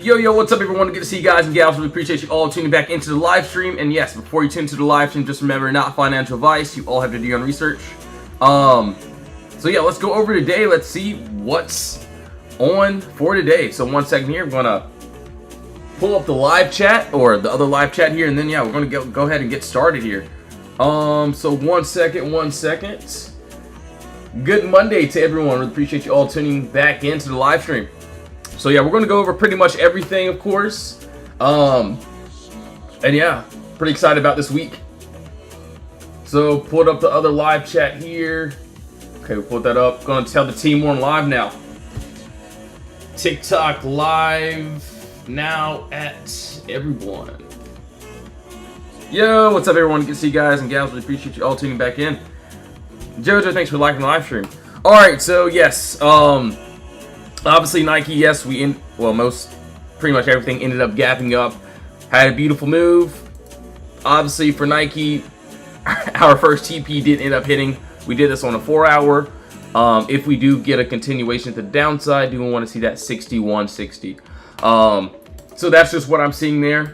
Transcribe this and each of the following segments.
Yo, what's up everyone? Good to see you guys and gals. We appreciate you all tuning back into the live stream. And yes, before you tune into the live stream, just remember, not financial advice. You all have to do your own research. So yeah, let's go over today. Let's see what's on for today. So 1 second here. I'm gonna pull up the live chat or the other live chat here, and then yeah, we're gonna go ahead and get started here. So 1 second. Good Monday to everyone. We appreciate you all tuning back into the live stream. So yeah, we're going to go over pretty much everything, of course. And yeah, pretty excited about this week. So pulled up the other live chat here. Okay, we pulled that up. Going to tell the team we're on live now. TikTok live now at everyone. Yo, what's up everyone? Good to see you guys and gals. We appreciate you all tuning back in. Jojo, thanks for liking the live stream. All right, so yes, obviously Nike, yes, pretty much everything ended up gapping up. Had a beautiful move. Obviously for Nike, our first TP did end up hitting. We did this on a 4-hour. If we do get a continuation to the downside, do we want to see that 6160? So that's just what I'm seeing there.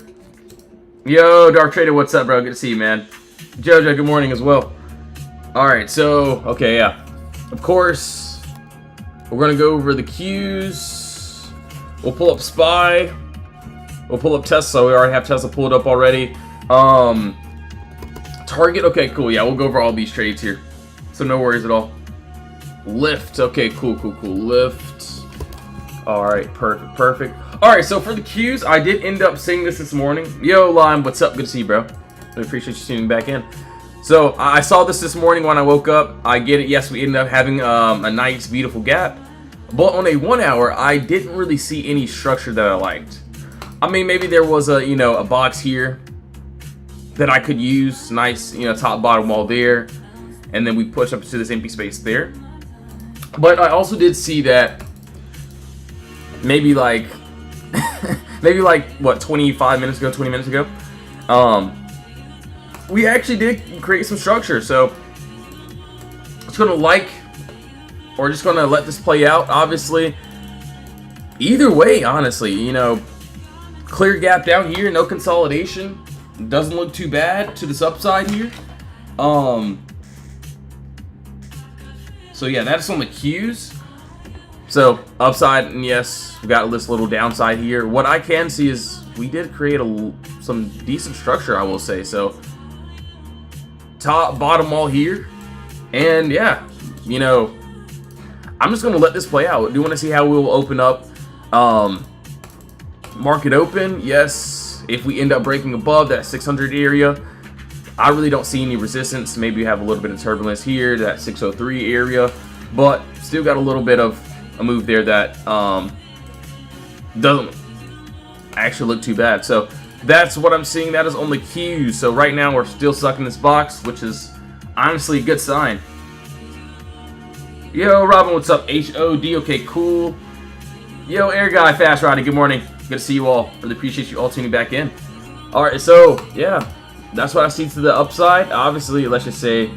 Yo, Dark Trader, what's up, bro? Good to see you, man. Jojo, good morning as well. All right, so okay, yeah, of course. We're going to go over the Qs. We'll pull up SPY. We'll pull up Tesla. We already have Tesla pulled up already. Target. Okay, cool. Yeah, we'll go over all these trades here. So no worries at all. Lyft. Okay, cool. Lyft. All right, perfect. All right, so for the Qs, I did end up seeing this morning. Yo, Lime, what's up? Good to see you, bro. I appreciate you tuning back in. So I saw this morning when I woke up. I get it. Yes, we ended up having a nice, beautiful gap. But on a 1 hour, I didn't really see any structure that I liked. I mean, maybe there was a box here that I could use. Nice, top bottom wall there, and then we push up to this empty space there. But I also did see that maybe like what 25 minutes ago, 20 minutes ago. We actually did create some structure, so just gonna or just gonna let this play out. Obviously, either way, honestly, clear gap down here, no consolidation, doesn't look too bad to this upside here. So yeah, that's on the Qs. So upside, and yes, we got this little downside here. What I can see is we did create some decent structure, I will say. So top bottom wall here, and yeah, I'm just gonna let this play out. Do you want to see how we will open up? Market open, yes. If we end up breaking above that 600 area, I really don't see any resistance. Maybe you have a little bit of turbulence here, that 603 area, but still got a little bit of a move there that doesn't actually look too bad. So that's what I'm seeing. That is on the Qs. So right now we're still stuck in this box, which is honestly a good sign. Yo, Robin, what's up? HOD, okay, cool. Yo, Air Guy, Fast Riding, good morning. Good to see you all. Really appreciate you all tuning back in. All right, so yeah, that's what I see to the upside. Obviously, let's just say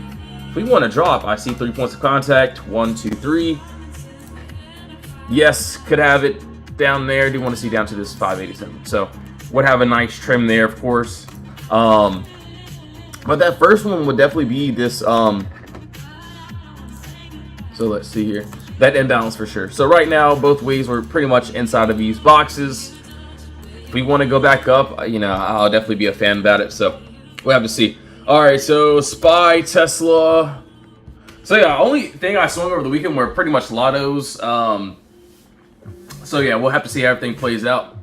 if we want to drop, I see 3 points of contact. 1, 2, 3. Yes, could have it down there. Do want to see down to this 587. So would have a nice trim there, of course. But that first one would definitely be this. So let's see here. That imbalance for sure. So right now, both ways we're pretty much inside of these boxes. If we want to go back up, I'll definitely be a fan about it. So we'll have to see. All right, so SPY, Tesla. So yeah, only thing I swung over the weekend were pretty much lottos. So yeah, we'll have to see how everything plays out.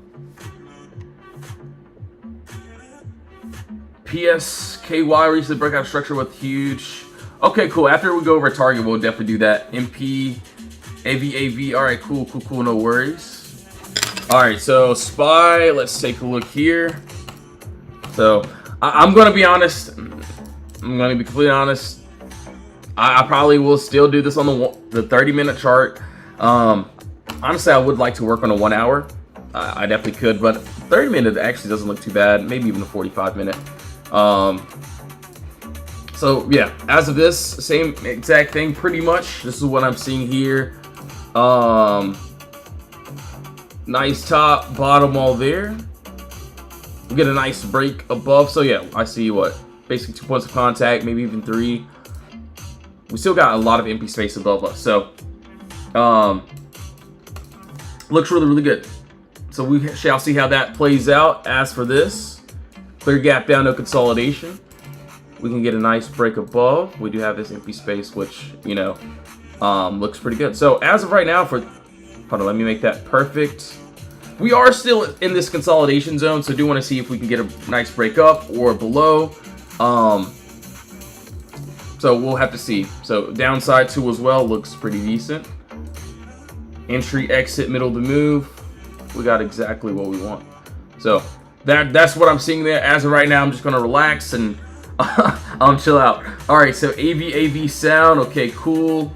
PSKY recently breakout structure with huge. Okay, cool. After we go over target, we'll definitely do that. MP, AVAV. All right, cool. No worries. All right, so SPY. Let's take a look here. So I'm gonna be honest. I'm gonna be completely honest. I probably will still do this on the 30-minute chart. Honestly, I would like to work on a 1 hour. I definitely could, but 30-minute actually doesn't look too bad. Maybe even a 45-minute. So yeah, as of this, same exact thing pretty much. This is what I'm seeing here. Nice top, bottom all there. We get a nice break above. So yeah, I see what? Basically 2 points of contact, maybe even 3. We still got a lot of empty space above us. So looks really, really good. So we shall see how that plays out. As for this, clear gap down, no consolidation. We can get a nice break above. We do have this empty space, which, you know, looks pretty good. So as of right now, hold on, let me make that perfect. We are still in this consolidation zone, so do want to see if we can get a nice break up or below. So we'll have to see. So downside 2 as well looks pretty decent. Entry, exit, middle of the move. We got exactly what we want. So that's what I'm seeing there. As of right now, I'm just gonna relax and chill out. All right, so AV sound. Okay, cool.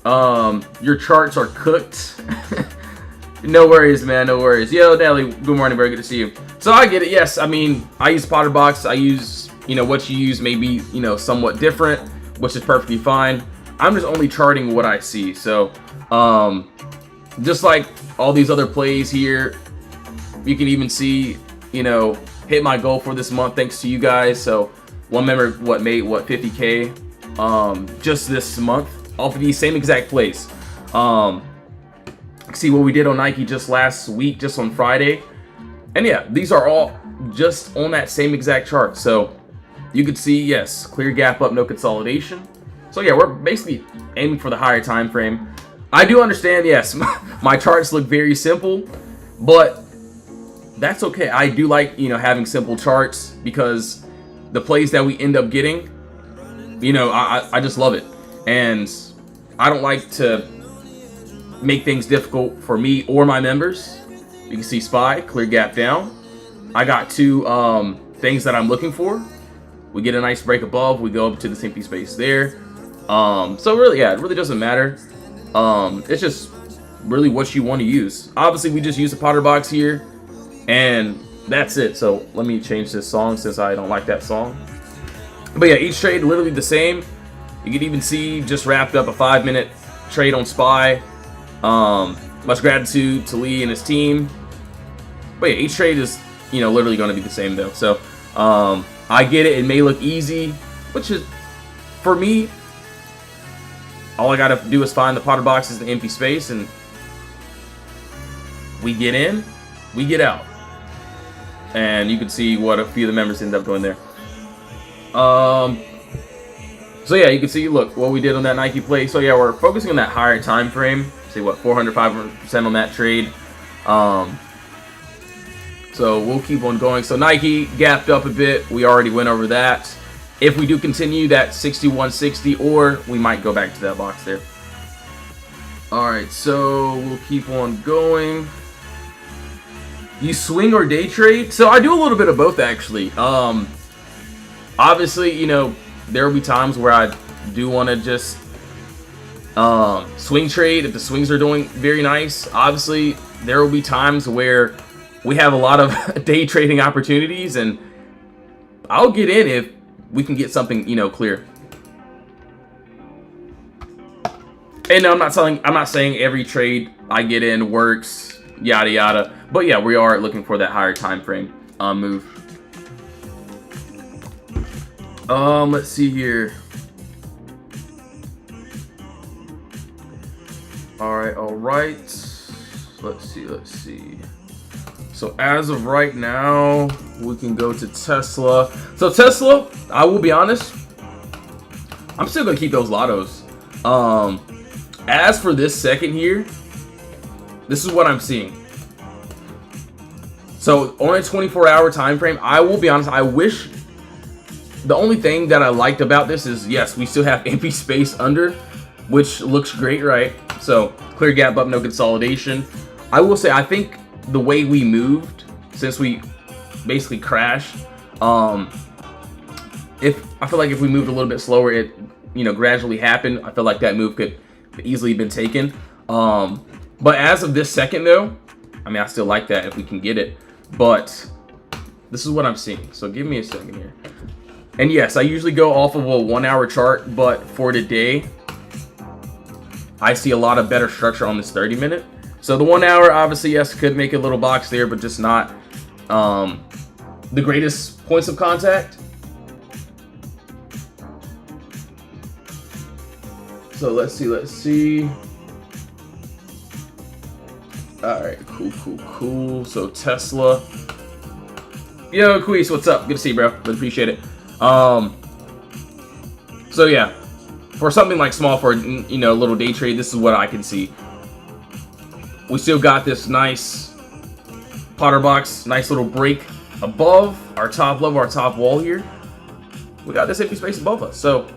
Your charts are cooked. No worries, man. No worries. Yo, Nelly. Good morning. Very good to see you. So I get it. Yes, I mean, I use Potterbox. I use, you know, what you use may be, you know, somewhat different, which is perfectly fine. I'm just only charting what I see. So, just like all these other plays here, you can even see, you know, hit my goal for this month thanks to you guys. So one member made 50K just this month off of these same exact plays. See what we did on Nike just last week, just on Friday. And yeah, these are all just on that same exact chart. So you could see, yes, clear gap up, no consolidation. So yeah, we're basically aiming for the higher time frame. I do understand, yes, my charts look very simple, but that's okay. I do like, you know, having simple charts because the plays that we end up getting, you know, I just love it. And I don't like to make things difficult for me or my members. You can see SPY, clear gap down. I got 2 things that I'm looking for. We get a nice break above. We go up to the empty space there. So really, yeah, it really doesn't matter. It's just really what you want to use. Obviously, we just use a Potterbox here, and that's it. So let me change this song since I don't like that song. But yeah, each trade literally the same. You can even see just wrapped up a 5-minute trade on SPY. Much gratitude to Lee and his team. But yeah, each trade is, you know, literally going to be the same though. So I get it. It may look easy, which is, for me, all I got to do is find the Potterbox is the empty space, and we get in, we get out. And you can see what a few of the members end up doing there. So yeah, you can see, look, what we did on that Nike play. So yeah, we're focusing on that higher time frame. See what, 400, 500% on that trade. So we'll keep on going. So Nike gapped up a bit. We already went over that. If we do continue that 6160, or we might go back to that box there. All right, so we'll keep on going. You swing or day trade? So I do a little bit of both actually. Obviously, you know, there will be times where I do want to just swing trade if the swings are doing very nice. Obviously, there will be times where we have a lot of day trading opportunities, and I'll get in if we can get something, you know, clear. And no, I'm not saying every trade I get in works, yada yada. But yeah, we are looking for that higher time frame move. Let's see here. All right. Let's see. So as of right now, we can go to Tesla. So Tesla, I will be honest, I'm still gonna keep those lottos. As for this second here, this is what I'm seeing. So on a 24-hour time frame, I will be honest, I wish, the only thing that I liked about this is, yes, we still have empty space under, which looks great, right? So clear gap up, no consolidation. I will say, I think the way we moved, since we basically crashed, I feel like if we moved a little bit slower, it, you know, gradually happened. I feel like that move could easily been taken. But as of this second though, I mean, I still like that if we can get it, but this is what I'm seeing. So give me a second here. And yes, I usually go off of a 1-hour chart, but for today, I see a lot of better structure on this 30-minute. So the 1 hour, obviously, yes, could make a little box there, but just not the greatest points of contact. So let's see. All right, cool. So Tesla. Yo, Queese, what's up? Good to see you, bro. Really appreciate it. So yeah, for something like small, for a little day trade, this is what I can see. We still got this nice Potter box, nice little break above our top level, our top wall here. We got this empty space above us. So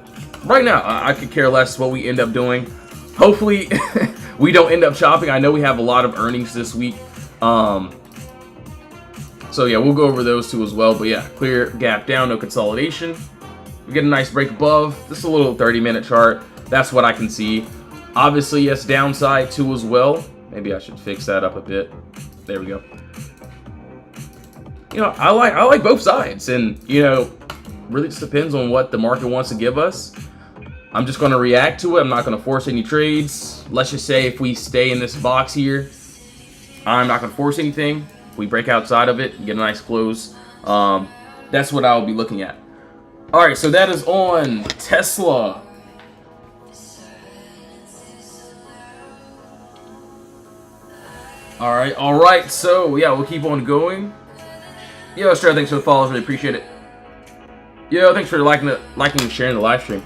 right now, I could care less what we end up doing. Hopefully, we don't end up chopping. I know we have a lot of earnings this week. So yeah, we'll go over those two as well. But yeah, clear gap down, no consolidation. We get a nice break above. This is a little 30-minute chart. That's what I can see. Obviously, yes, downside too as well. Maybe I should fix that up a bit. There we go. I like both sides, and really just depends on what the market wants to give us. I'm just going to react to it. I'm not going to force any trades. Let's just say if we stay in this box here, I'm not going to force anything. If we break outside of it, get a nice close. That's what I'll be looking at. All right, so that is on Tesla. All right. So yeah, we'll keep on going. Yo, Stra, thanks for the follows. Really appreciate it. Yo, thanks for liking and sharing the live stream.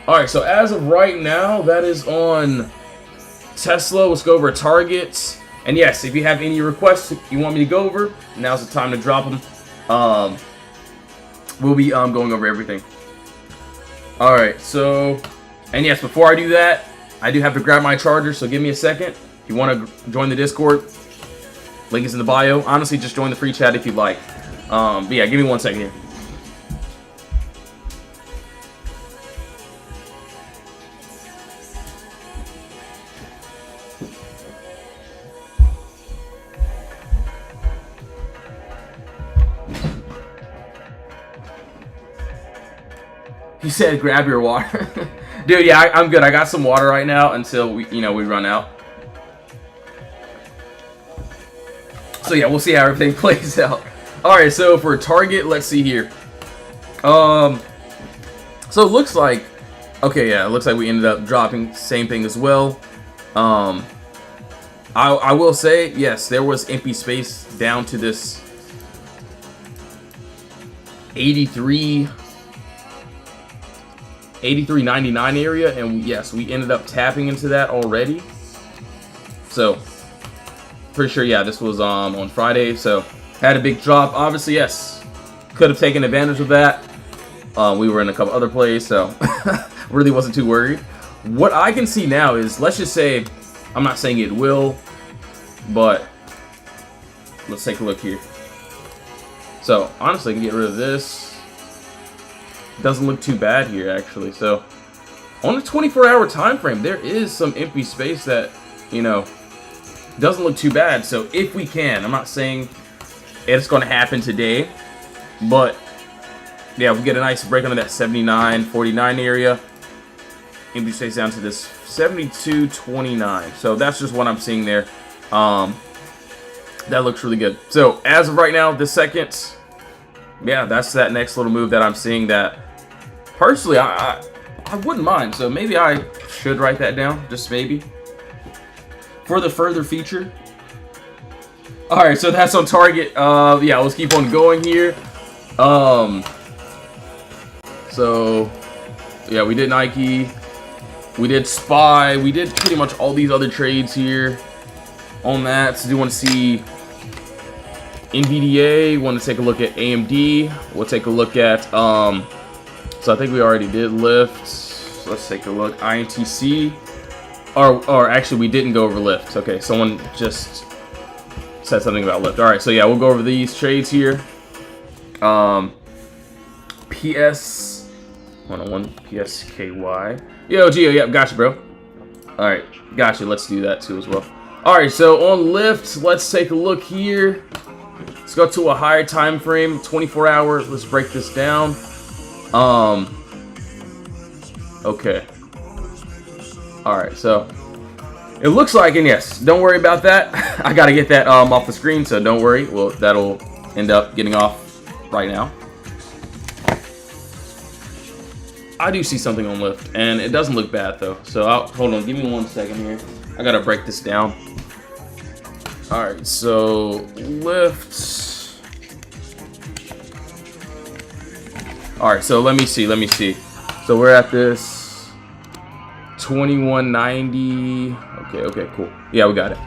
All right, so as of right now, that is on Tesla. Let's go over targets. And yes, if you have any requests you want me to go over, now's the time to drop them. We'll be going over everything. All right, so, and yes, before I do that, I do have to grab my charger, so give me a second. If you want to join the Discord, link is in the bio. Honestly, just join the free chat if you'd like. But yeah, give me 1 second here. He said, "Grab your water." Dude, yeah, I'm good. I got some water right now until we run out. So yeah, we'll see how everything plays out. All right, so for target, let's see here. So it looks like, okay, yeah, it looks like we ended up dropping same thing as well. I will say, yes, there was empty space down to this 83.99 area, and yes, we ended up tapping into that already. So pretty sure, yeah, this was on Friday, so had a big drop. Obviously, yes, could have taken advantage of that. We were in a couple other plays, so really wasn't too worried. What I can see now is, let's just say, I'm not saying it will, but let's take a look here. So honestly, I can get rid of this. Doesn't look too bad here, actually. So on a 24-hour time frame, there is some empty space that doesn't look too bad. So if we can, I'm not saying it's going to happen today, but yeah, we get a nice break under that 79.49 area. Empty space down to this 72.29. So that's just what I'm seeing there. That looks really good. So as of right now, the second, yeah, that's that next little move that I'm seeing that personally I wouldn't mind. So maybe I should write that down, just maybe, for the further feature. All right, so that's on target. Yeah, let's keep on going here. So yeah, we did Nike, we did SPY, we did pretty much all these other trades here on that. So do want to see NVDA, want to take a look at AMD, we'll take a look at so I think we already did Lyft. So let's take a look. INTC, or actually we didn't go over Lyft. Okay, someone just said something about Lyft. All right, so yeah, we'll go over these trades here. PS 101 PSKY. Yo, Gio, yep, gotcha, bro. All right, gotcha. Let's do that too as well. All right, so on Lyft, let's take a look here. Let's go to a higher time frame, 24 hours. Let's break this down. Okay. All right, so It looks like, and yes, don't worry about that. I got to get that off the screen, so don't worry. Well, that'll end up getting off right now. I do see something on lift, and it doesn't look bad though. So hold on, give me 1 second here. I gotta break this down. All right, so lift. All right, so let me see. So we're at this 2190. Okay, cool. Yeah, we got it.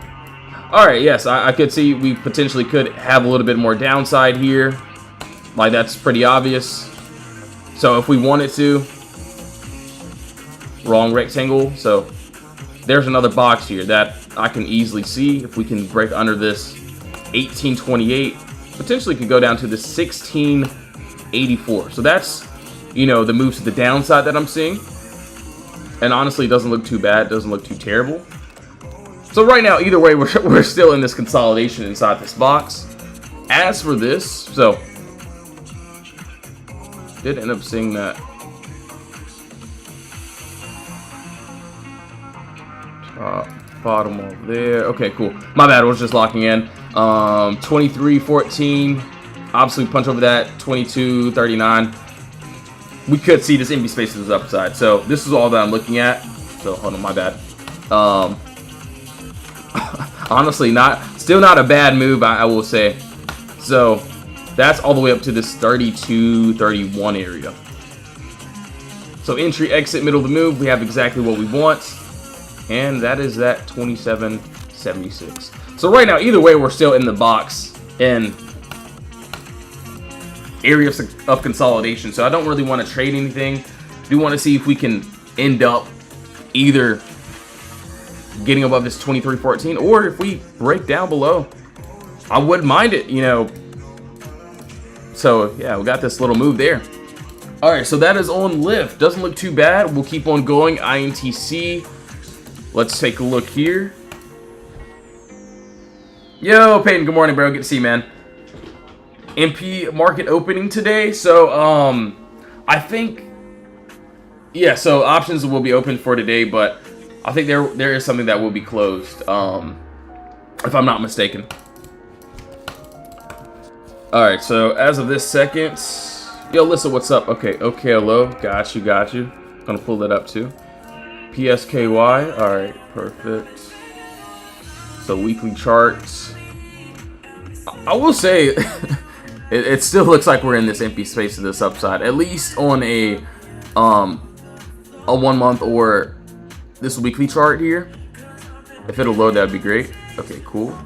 All right, yes, I could see we potentially could have a little bit more downside here. Like, that's pretty obvious. So if we wanted to, wrong rectangle. So there's another box here that I can easily see. If we can break under this 1828, potentially could go down to the 1684. So that's, you know, the moves to the downside that I'm seeing. And honestly, it doesn't look too bad. It doesn't look too terrible. So right now, either way, we're still in this consolidation inside this box. As for this, so did end up seeing that top, bottom over there. Okay, cool. My bad, I was just locking in. 23.14. Obviously, punch over that 22.39. We could see this empty space is upside. So this is all that I'm looking at. So hold on, my bad. Honestly, still not a bad move, I will say. So that's all the way up to this 32.31 area. So entry, exit, middle of the move, we have exactly what we want. And that is that 27.76. So right now, either way, we're still in the box in areas of consolidation. So I don't really want to trade anything. Do want to see if we can end up either getting above this 23.14, or if we break down below, I wouldn't mind it, you know. So yeah, we got this little move there. All right, so that is on lift. Doesn't look too bad. We'll keep on going. INTC. Let's take a look here. Yo, Peyton, good morning, bro. Good to see you, man. MP market opening today. So I think, yeah, so options will be open for today, but I think there is something that will be closed, if I'm not mistaken. All right, so as of this second, yo, Lissa, what's up? Okay, hello, got you. Gonna pull that up too. PSKY, all right, perfect. So weekly charts. I will say, it still looks like we're in this empty space to this upside, at least on a 1 month or this weekly chart here. If it'll load, that'd be great. Okay, cool.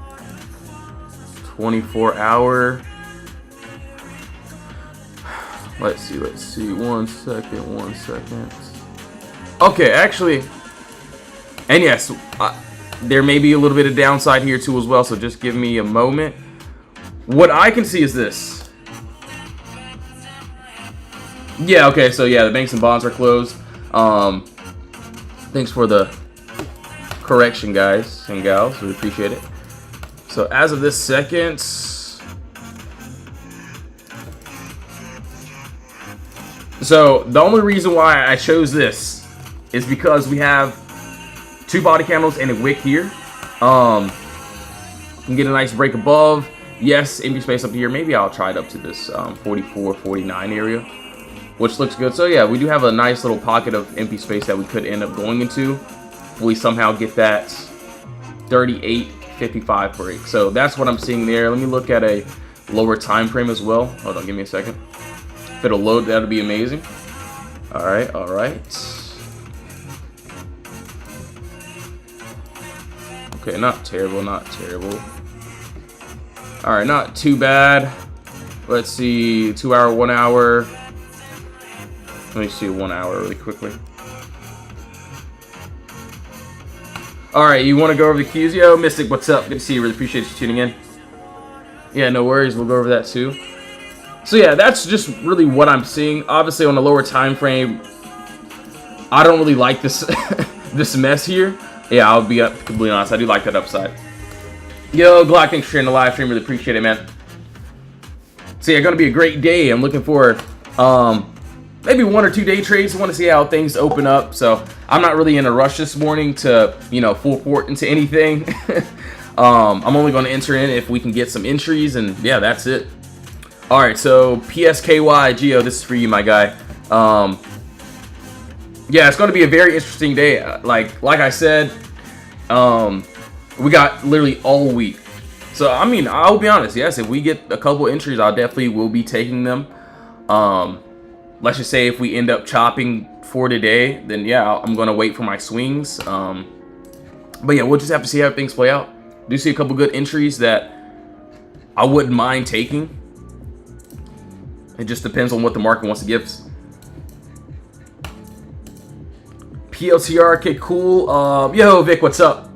24-hour. Let's see. 1 second. Okay, actually, and yes, there may be a little bit of downside here too as well. So just give me a moment. What I can see is this. Yeah. Okay. So yeah, the banks and bonds are closed. Thanks for the correction, guys and gals. We appreciate it. So as of this second, so the only reason why I chose this is because we have 2 body candles and a wick here. Can get a nice break above. Yes, empty space up here. Maybe I'll try it up to this 44, 49 area, which looks good. So yeah, we do have a nice little pocket of empty space that we could end up going into if we somehow get that 38.55 break. So that's what I'm seeing there. Let me look at a lower time frame as well. Hold on, give me a second. If it'll load, that'll be amazing. All right. Okay, not terrible. All right, not too bad. Let's see, 2 hour, 1 hour. Let me see 1 hour really quickly. All right, you want to go over the cues? Yo, Mystic, what's up? Good to see you. Really appreciate you tuning in. Yeah, no worries. We'll go over that too. So yeah, that's just really what I'm seeing. Obviously, on a lower time frame, I don't really like this this mess here. Yeah, I'll be completely honest. I do like that upside. Yo, Glock, thanks for sharing the live stream. Really appreciate it, man. So yeah, gonna be a great day. I'm looking for maybe 1 or 2 day trades. I want to see how things open up. So I'm not really in a rush this morning to, you know, full port into anything. I'm only going to enter in if we can get some entries, and yeah, that's it. All right, so PSKY Geo, this is for you, my guy. Yeah, it's going to be a very interesting day. Like I said, we got literally all week. So I mean, I'll be honest. Yes, if we get a couple entries, I definitely will be taking them. Let's just say if we end up chopping for today, then yeah, I'm gonna wait for my swings. But yeah, we'll just have to see how things play out. Do see a couple good entries that I wouldn't mind taking. It just depends on what the market wants to give us. PLTR, okay, cool. Yo, Vic, what's up?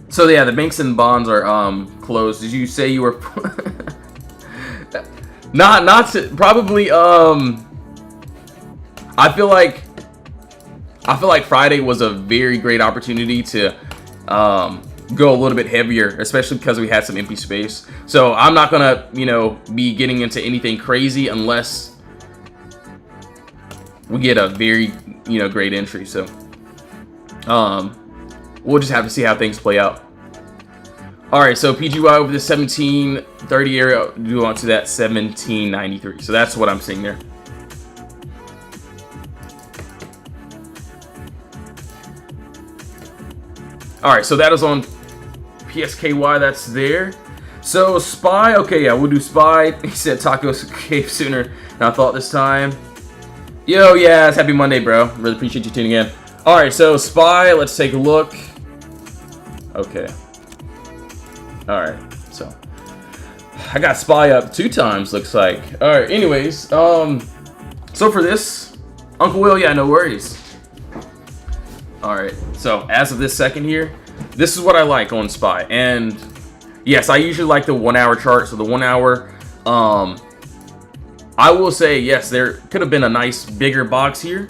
So yeah, the banks and bonds are closed. Did you say you were not to, probably I feel like Friday was a very great opportunity to go a little bit heavier, especially because we had some empty space. So I'm not gonna, you know, be getting into anything crazy unless we get a very, you know, great entry. So we'll just have to see how things play out. All right, so PGY over the 1730 area, do on to that 1793. So that's what I'm seeing there. All right, so that is on PSKY. That's there. So SPY, okay, yeah, we'll do SPY. He said tacos cave sooner than I thought this time. Yo, yeah, it's happy Monday, bro. Really appreciate you tuning in. All right, so SPY, let's take a look. Okay. All right, so I got SPY up 2 times, looks like. All right, anyways, so for this, Uncle Will, yeah, no worries. All right, so as of this second here, this is what I like on SPY. And yes, I usually like the 1 hour chart. So the 1 hour, I will say, yes, there could have been a nice bigger box here,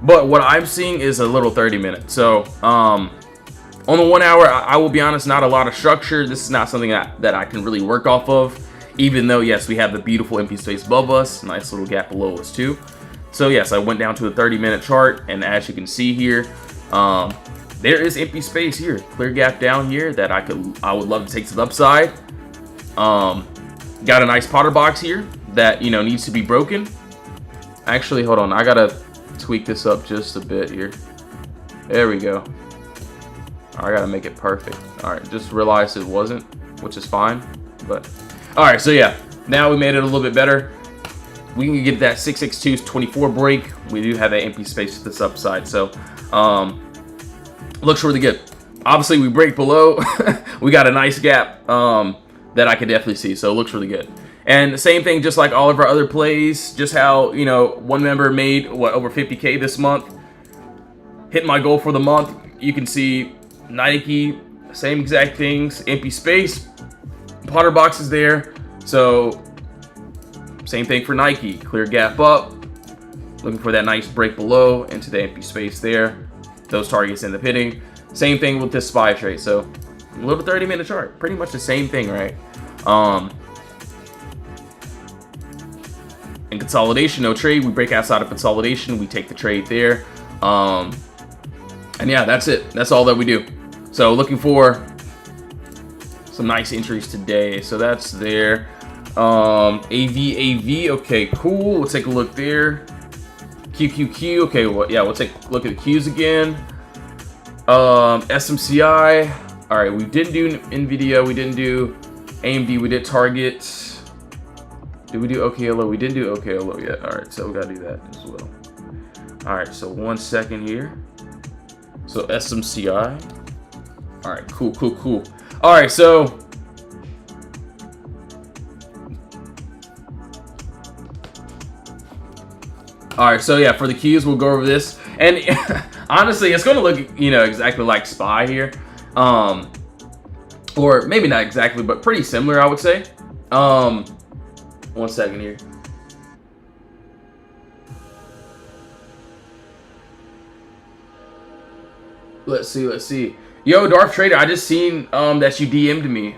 but what I'm seeing is a little 30-minute. So on the 1 hour, I will be honest, not a lot of structure. This is not something that I can really work off of, even though, yes, we have the beautiful empty space above us, nice little gap below us too. So yes, I went down to a 30-minute chart, and as you can see here, there is empty space here, clear gap down here that I would love to take to the upside. Got a nice Potter box here that, you know, needs to be broken. Actually, hold on, I gotta tweak this up just a bit here. There we go. I gotta make it perfect. All right, just realized it wasn't, which is fine. But all right, so yeah, now we made it a little bit better. We can get that 662-24 break. We do have that empty space to this upside, so looks really good. Obviously, we break below. We got a nice gap that I could definitely see, so it looks really good. And the same thing, just like all of our other plays, just how, you know, one member made what, over 50K this month, hit my goal for the month. You can see Nike, same exact things, empty space, Potter box is there. So same thing for Nike, clear gap up, looking for that nice break below into the empty space there. Those targets end up hitting. Same thing with this SPY trade. So a little 30-minute chart, pretty much the same thing, right? In consolidation, no trade. We break outside of consolidation, we take the trade there. And yeah, that's it. That's all that we do. So looking for some nice entries today. So that's there. AV, okay, cool. We'll take a look there. QQQ, okay, well, yeah, we'll take a look at the Qs again. SMCI, all right, we didn't do NVIDIA, we didn't do AMD, we did Target. Did we do OKLO? We didn't do OKLO yet. All right, so we gotta do that as well. All right, so 1 second here. So SMCI. All right, cool. All right, so yeah, for the Qs, we'll go over this. And honestly, it's going to look, you know, exactly like SPY here. Or maybe not exactly, but pretty similar, I would say. 1 second here. Let's see. Yo, Darth Trader, I just seen that you DM'd me.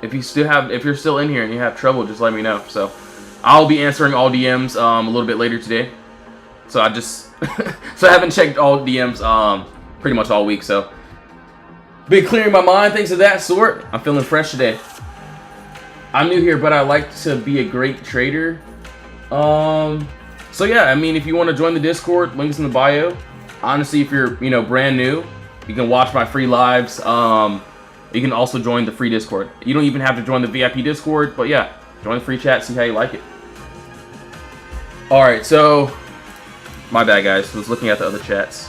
If you're still in here and you have trouble, just let me know. So I'll be answering all DMs a little bit later today. So I just So I haven't checked all DMs pretty much all week. So been clearing my mind, things of that sort. I'm feeling fresh today. I'm new here, but I like to be a great trader. So yeah, I mean, if you want to join the Discord, links in the bio. Honestly, if you're brand new, you can watch my free lives. You can also join the free Discord. You don't even have to join the VIP Discord, but yeah, join the free chat, see how you like it. All right, so my bad, guys. I was looking at the other chats.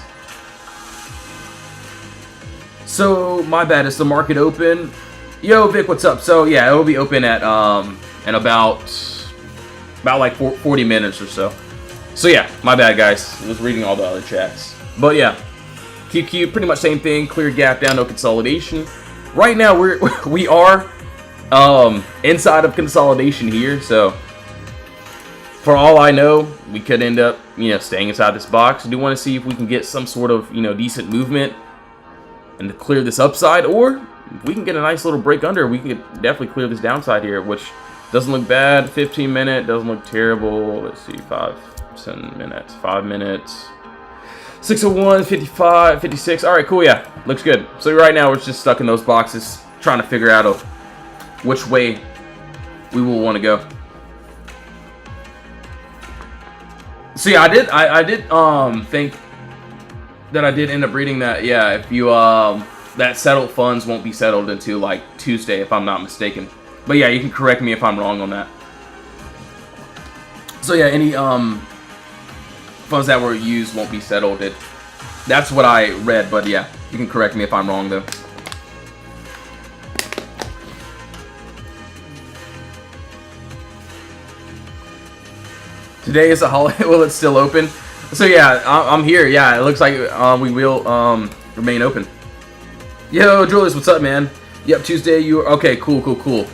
So my bad. Is the market open? Yo, Vic, what's up? So yeah, it will be open at in about like 40 minutes or so. So yeah, my bad, guys. I was reading all the other chats, but yeah, QQ pretty much same thing. Clear gap down, no consolidation. Right now we are inside of consolidation here, so for all I know, we could end up staying inside this box. I do want to see if we can get some sort of decent movement and to clear this upside, or if we can get a nice little break under, we can definitely clear this downside here, which doesn't look bad. 15 minute doesn't look terrible. Let's see, 10 minutes, 5 minutes. 601, 55, 56. All right, cool. Yeah, looks good. So right now we're just stuck in those boxes, trying to figure out which way we will want to go. So yeah, I did think that I did end up reading that. Yeah, if you that settled funds won't be settled until like Tuesday, if I'm not mistaken. But yeah, you can correct me if I'm wrong on that. So yeah, any funds that were used won't be settled. That's what I read, but yeah, you can correct me if I'm wrong though. Today is a holiday. Will it still open? So yeah, I'm here. Yeah, it looks like we will remain open. Yo, Julius, what's up, man? Yep, Tuesday. You okay? Cool,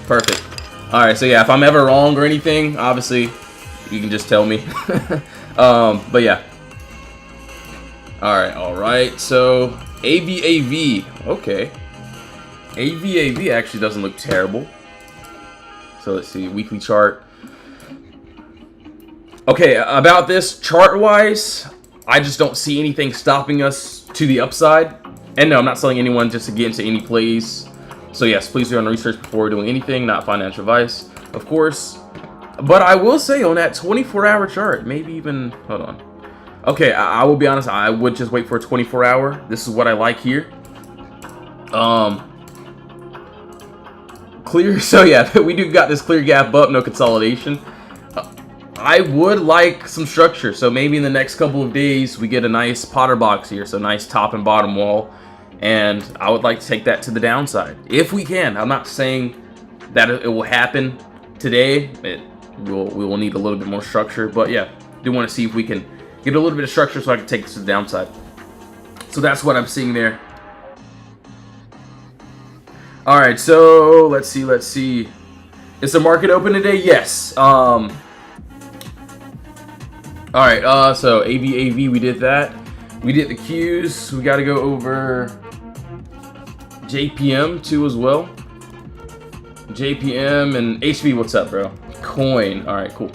perfect. All right, so yeah, if I'm ever wrong or anything, obviously you can just tell me. But yeah. All right. So AVAV, okay. AVAV actually doesn't look terrible. So let's see, weekly chart. Okay, about this chart-wise, I just don't see anything stopping us to the upside. And no, I'm not selling anyone just to get into any plays. So yes, please do your own research before doing anything, not financial advice, of course. But I will say on that 24-hour chart, maybe even, hold on. Okay, I will be honest, I would just wait for a 24-hour. This is what I like here. Clear, so yeah, we do got this clear gap up, no consolidation. I would like some structure, so maybe in the next couple of days we get a nice Potter box here, so nice top and bottom wall, and I would like to take that to the downside if we can. I'm not saying that it will happen today. We will need a little bit more structure, but yeah, do want to see if we can get a little bit of structure so I can take this to the downside. So that's what I'm seeing there. All right, so let's see. Is the market open today? Yes. All right, so AVAV, we did that. We did the Qs. We got to go over JPM too as well. JPM and HV, what's up, bro? Coin. All right, cool.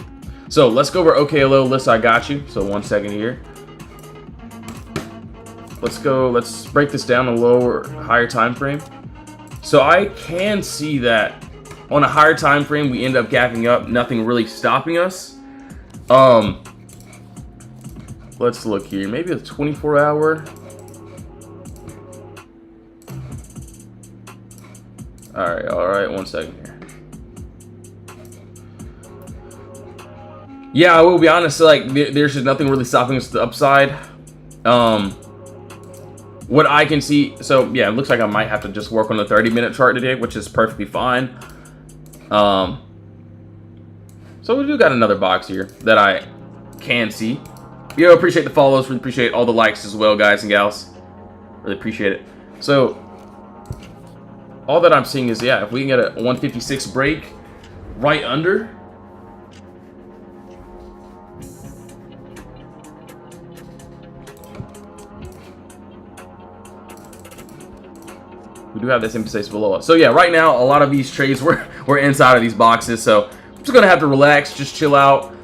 So let's go over OKLO list. I got you. So 1 second here. Let's break this down a higher time frame. So I can see that on a higher time frame, we end up gapping up, nothing really stopping us. Let's look here. Maybe a 24-hour. All right. 1 second here. Yeah, I will be honest. Like, there's just nothing really stopping us to the upside. What I can see. So yeah, it looks like I might have to just work on the 30-minute chart today, which is perfectly fine. So we do got another box here that I can see. Yo, appreciate the follows. Really appreciate all the likes as well, guys and gals. Really appreciate it. So all that I'm seeing is, yeah, if we can get a 156 break right under. We do have this empty space below us. So yeah, right now a lot of these trades we're inside of these boxes. So I'm just gonna have to relax, just chill out.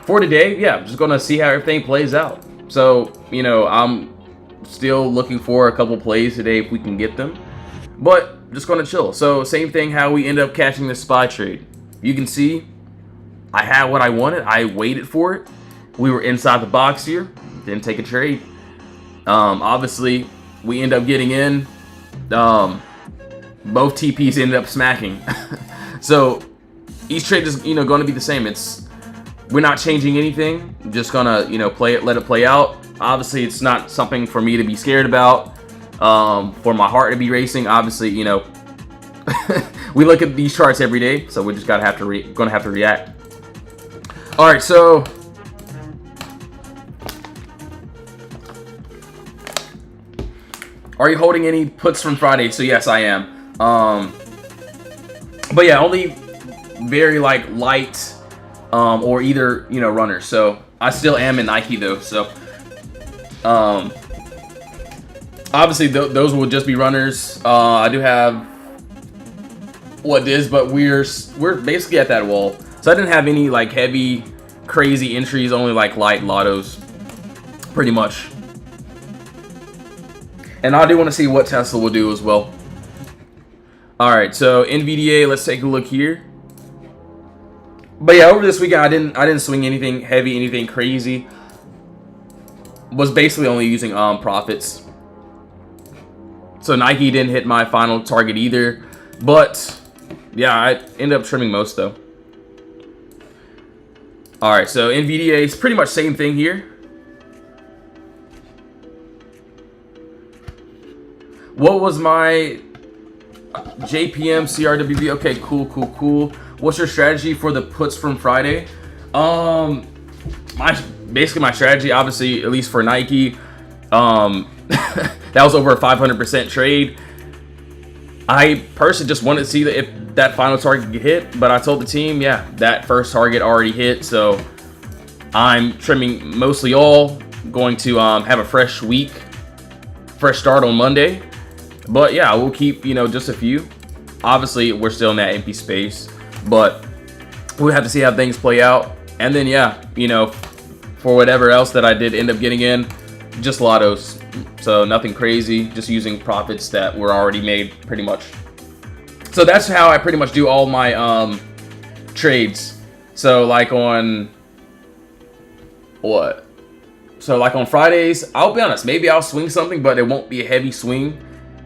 For today, yeah, I'm just gonna see how everything plays out. So, you know, I'm still looking for a couple plays today if we can get them. But just going to chill. So, same thing how we end up catching this SPY trade. You can see I had what I wanted. I waited for it. We were inside the box here. Didn't take a trade. Obviously, we end up getting in. Both TPs ended up smacking. So, each trade is, you know, going to be the same. We're not changing anything. Just gonna, you know, let it play out. Obviously, it's not something for me to be scared about. For my heart to be racing. Obviously, you know, we look at these charts every day, so we just gonna have to react. All right, so are you holding any puts from Friday? So yes, I am. But yeah, only very like light. Or either, you know, runners. So I still am in Nike though. So obviously those will just be runners. I do have what it is, but we're basically at that wall. So I didn't have any like heavy, crazy entries. Only like light lottos, pretty much. And I do want to see what Tesla will do as well. All right, so NVDA. Let's take a look here. But yeah, over this weekend I didn't swing anything heavy, anything crazy. Was basically only using profits. So Nike didn't hit my final target either. But yeah, I ended up trimming most though. Alright, so NVDA is pretty much same thing here. What was my JPM CRWB? Okay, cool. What's your strategy for the puts from Friday? Basically my strategy, obviously, at least for Nike, that was over a 500% trade. I personally just wanted to see if that final target could hit, but I told the team, yeah, that first target already hit, so I'm trimming mostly all. Going to have a fresh start on Monday. But yeah, we'll keep, you know, just a few. Obviously, we're still in that empty space. But we'll have to see how things play out. And then, yeah, you know, for whatever else that I did end up getting in, just lottos. So nothing crazy, just using profits that were already made pretty much. So that's how I pretty much do all my trades. So like on what? So like on Fridays, I'll be honest, maybe I'll swing something, but it won't be a heavy swing.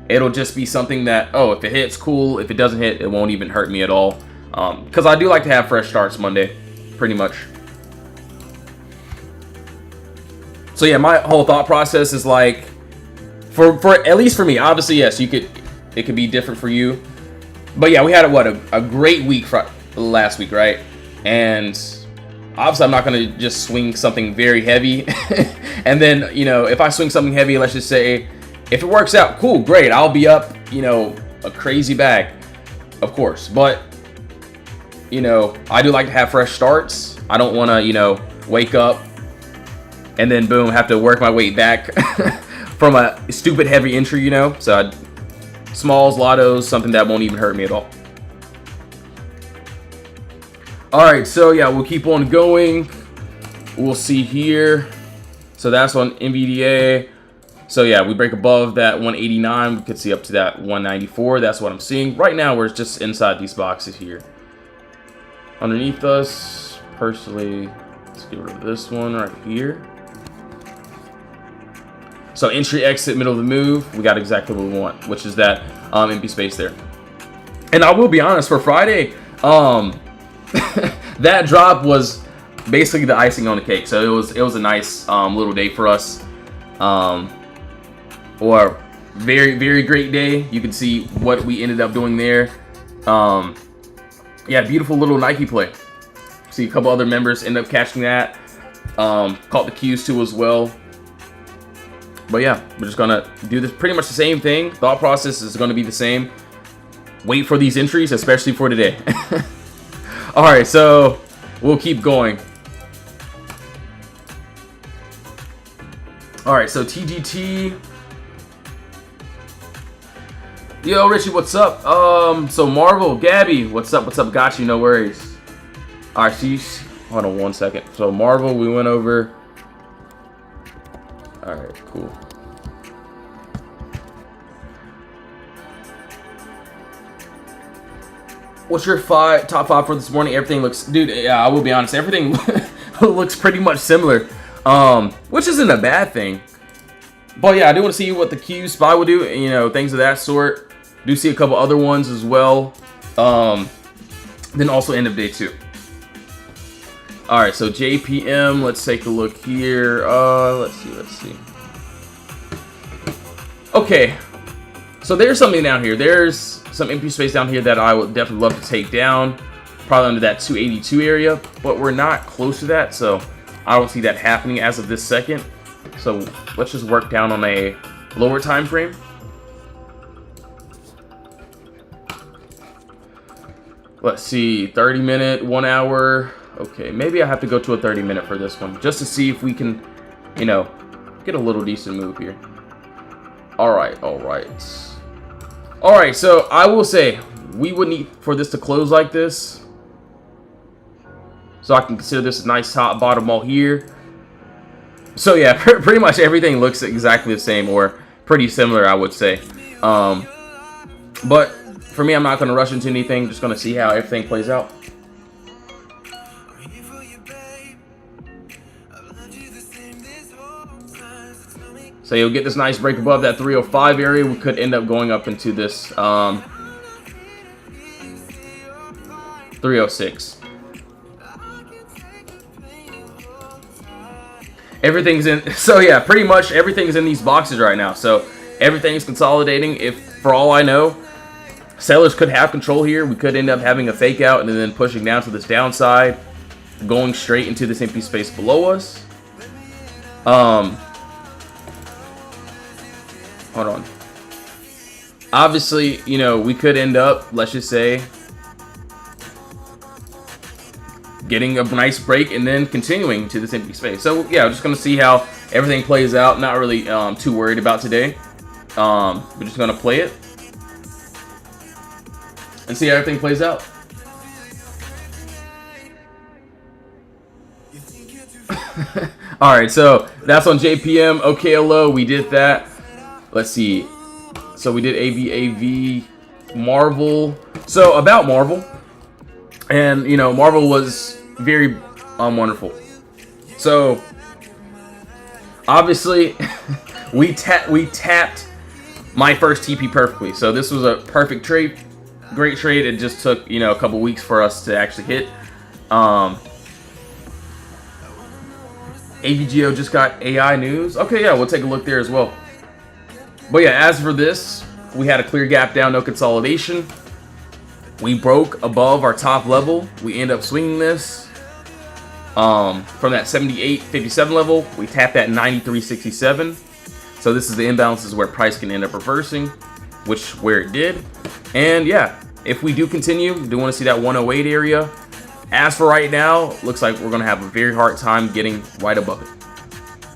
It'll just be something that, oh, if it hits, cool. If it doesn't hit, it won't even hurt me at all. Because I do like to have fresh starts Monday, pretty much. So yeah, my whole thought process is like, for at least for me, obviously yes, it could be different for you, but yeah, we had a great week last week, right? And obviously I'm not gonna just swing something very heavy, and then, you know, if I swing something heavy, let's just say, if it works out, cool, great, I'll be up, you know, a crazy bag, of course, but you know, I do like to have fresh starts. I don't want to, you know, wake up and then boom, have to work my way back from a stupid heavy entry, you know. So smalls, lottos, something that won't even hurt me at all. All right, so yeah, we'll keep on going. We'll see here. So that's on NVDA. So yeah, we break above that 189. We could see up to that 194. That's what I'm seeing right now. We're just inside these boxes here. Underneath us, personally, let's get rid of this one right here. So entry, exit, middle of the move, we got exactly what we want, which is that empty space there. And I will be honest, for Friday, that drop was basically the icing on the cake. So it was a nice little day for us, or very, very great day. You can see what we ended up doing there. Yeah, beautiful little Nike play. See a couple other members end up catching that. Caught the Qs too as well. But yeah, we're just gonna do this pretty much the same thing. Thought process is gonna be the same. Wait for these entries, especially for today. All right, so we'll keep going. All right, so TGT. Yo, Richie, what's up? So Marvel, Gabby, what's up? What's up? Got you, no worries. All right, hold on one second. So Marvel, we went over. All right, cool. What's your top five for this morning? Everything looks, dude. Yeah, I will be honest. Everything looks pretty much similar, which isn't a bad thing. But yeah, I do want to see what the Q spy will do. You know, things of that sort. Do see a couple other ones as well. Then also end of day 2. All right, so JPM. Let's take a look here. Let's see. Okay, so there's something down here. There's some empty space down here that I would definitely love to take down, probably under that 282 area, but we're not close to that, so I don't see that happening as of this second. So let's just work down on a lower time frame. Let's see, 30 minute, 1 hour. Okay, maybe I have to go to a 30 minute for this one, just to see if we can, you know, get a little decent move here. All right. So I will say we would need for this to close like this, so I can consider this a nice top bottom all here. So yeah, pretty much everything looks exactly the same or pretty similar, I would say. But for me, I'm not going to rush into anything. Just going to see how everything plays out. So you'll get this nice break above that 305 area. We could end up going up into this 306. Everything's in. So yeah, pretty much everything's in these boxes right now. So everything's consolidating. If, for all I know, sellers could have control here. We could end up having a fake out and then pushing down to this downside, going straight into this empty space below us. Hold on. Obviously, you know, we could end up, let's just say, getting a nice break and then continuing to this empty space. So yeah, I'm just gonna see how everything plays out. Not really too worried about today. We're just gonna play it and see how everything plays out. All right, so that's on JPM. OKLO, we did that. Let's see. So we did AVAV, Marvel. So about Marvel, and you know, Marvel was very wonderful. So obviously, we tapped my first TP perfectly. So this was a perfect trade, great trade. It just took, you know, a couple weeks for us to actually hit. AVGO just got AI news. Okay, yeah, we'll take a look there as well. But yeah, as for this, we had a clear gap down, no consolidation. We broke above our top level. We end up swinging this from that 78.57 level. We tapped at 93.67. So this is the imbalances where price can end up reversing, where it did. And yeah, if we do continue, do want to see that 108 area. As for right now, looks like we're going to have a very hard time getting right above it.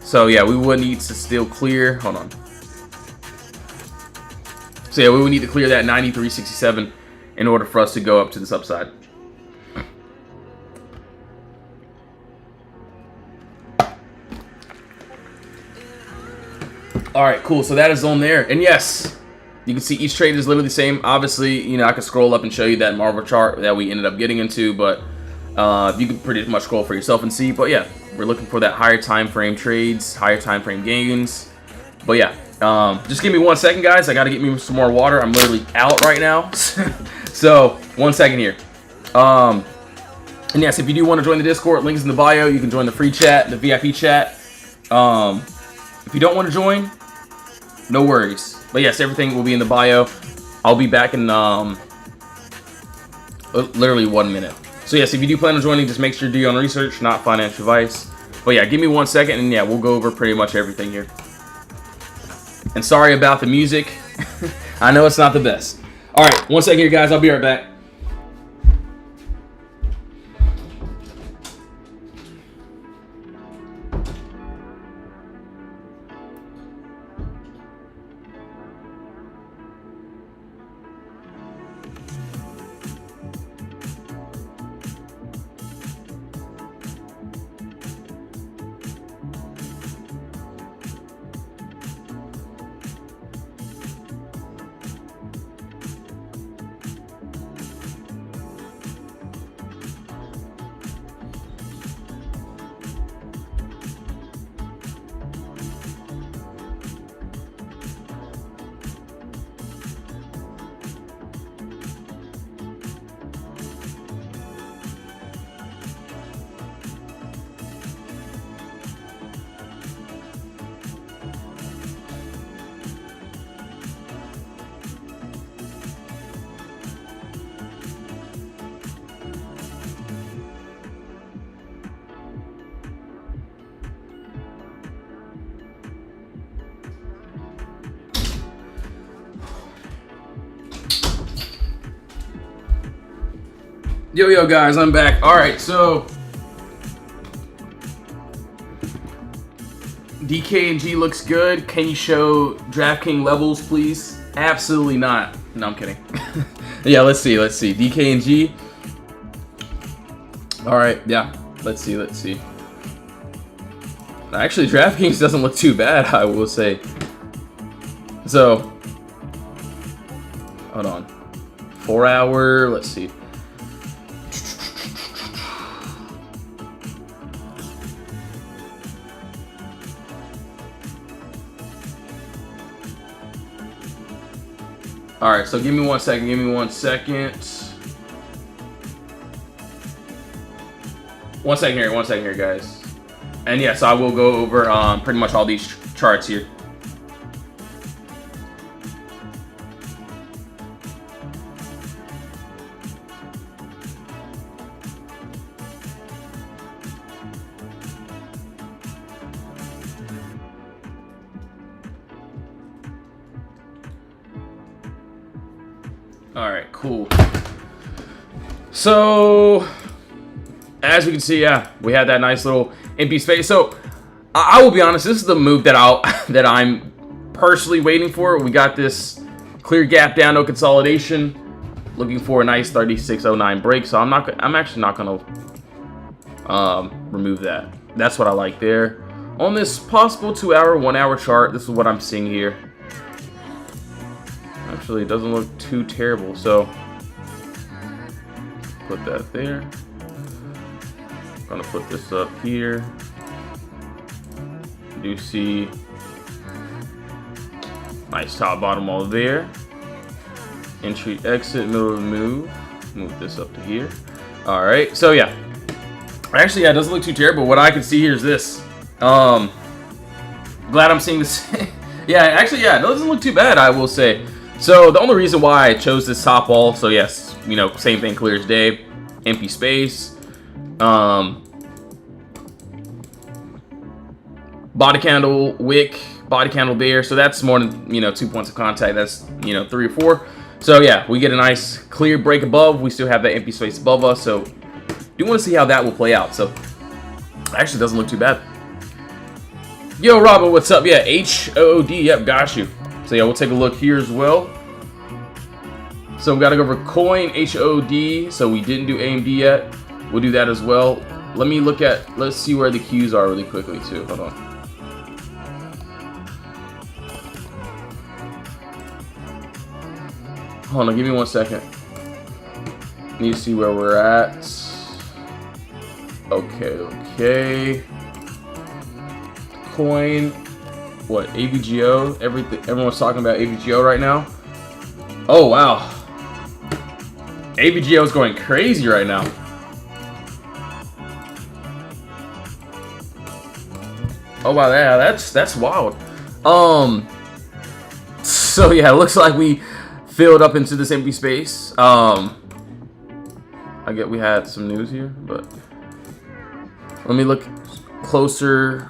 So yeah, we would need to still clear. Hold on. So yeah, we would need to clear that 93.67 in order for us to go up to this upside. All right, cool. So that is on there. And yes, you can see each trade is literally the same. Obviously, you know, I could scroll up and show you that Marvel chart that we ended up getting into, but you can pretty much scroll for yourself and see. But yeah, we're looking for that higher time frame trades, higher time frame gains. But yeah. Just give me 1 second, guys. I got to get me some more water. I'm literally out right now. So 1 second here. And yes, if you do want to join the Discord, links in the bio. You can join the free chat, the VIP chat. If you don't want to join, no worries. But yes, everything will be in the bio. I'll be back in literally 1 minute. So yes, if you do plan on joining, just make sure to do your own research, not financial advice. But yeah, give me 1 second, and yeah, we'll go over pretty much everything here. And sorry about the music. I know it's not the best. All right, 1 second here, guys. I'll be right back. Yo guys, I'm back. Alright, so DKNG looks good. Can you show DraftKings levels, please? Absolutely not. No, I'm kidding. Yeah, let's see. DKNG. Alright, yeah. Let's see. Actually, DraftKings doesn't look too bad, I will say. So, hold on. 4 hour, let's see. Alright, so give me 1 second. One second here, guys. And yes, I will go over pretty much all these charts here. Alright, cool. So, as we can see, yeah, we had that nice little empty space. So, I will be honest, this is the move that I'm personally waiting for. We got this clear gap down, no consolidation. Looking for a nice 36.09 break. So I'm actually not gonna remove that. That's what I like there. On this possible 2 hour, 1 hour chart, this is what I'm seeing here. Actually, it doesn't look too terrible, so put that there. I'm gonna put this up here. Do see nice top bottom all there. Entry, exit, middle of the move. Move this up to here. All right, so yeah. Actually, yeah, it doesn't look too terrible. What I can see here is this. Glad I'm seeing this. Yeah, actually, yeah, it doesn't look too bad, I will say. So the only reason why I chose this top wall, so yes, you know, same thing, clear as day, empty space, body candle, wick, body candle there, so that's more than, you know, 2 points of contact, that's, you know, 3 or 4. So yeah, we get a nice clear break above, we still have that empty space above us, so do want to see how that will play out. So actually doesn't look too bad. Yo, Robin, what's up? Yeah, HOOD, yep, got you. So yeah, we'll take a look here as well. So we gotta go over coin, HOD. So we didn't do AMD yet. We'll do that as well. Let's see where the Qs are really quickly too. Hold on. Hold on, give me 1 second. Need to see where we're at. Okay. Coin. What, AVGO? Everyone's talking about AVGO right now. Oh wow, AVGO is going crazy right now. Oh wow, yeah, that's wild. So yeah, it looks like we filled up into this empty space. I get we had some news here, but let me look closer.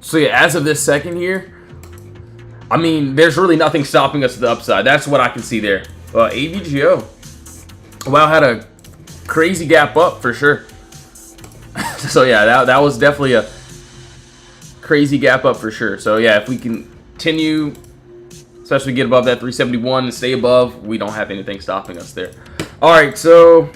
So yeah, as of this second here, I mean, there's really nothing stopping us to the upside. That's what I can see there. AVGO. Wow, had a crazy gap up for sure. So yeah, that was definitely a crazy gap up for sure. So yeah, if we continue, especially get above that 371 and stay above, we don't have anything stopping us there. All right, so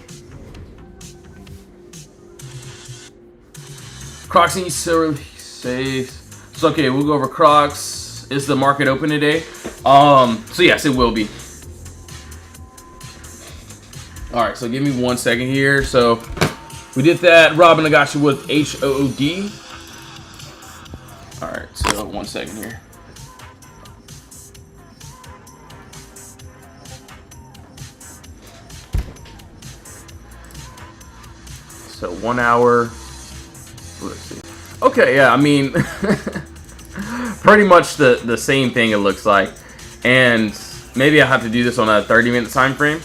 Crocs needs to really safe. So okay, we'll go over Crocs. Is the market open today? So yes, it will be. All right, so give me 1 second here. So we did that. Robin, I got you with HOOD. All right, so 1 second here. So 1 hour. Let's see. Okay, yeah, I mean, pretty much the same thing it looks like. And maybe I have to do this on a 30-minute time frame.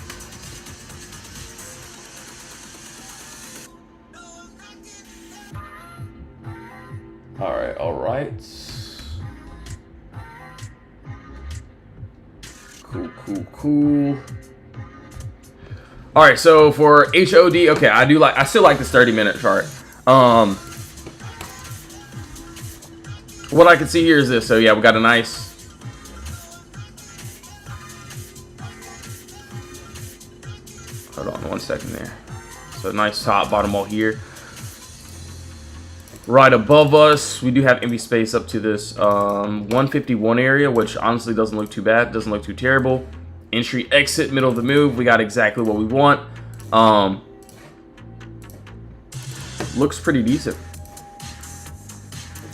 All right. Cool. All right, so for HOD, okay, I still like this 30-minute chart. What I can see here is this. So yeah, we got a nice. Hold on 1 second there. So nice top, bottom all here. Right above us, we do have empty space up to this 151 area, which honestly doesn't look too bad. Doesn't look too terrible. Entry, exit, middle of the move. We got exactly what we want. Looks pretty decent.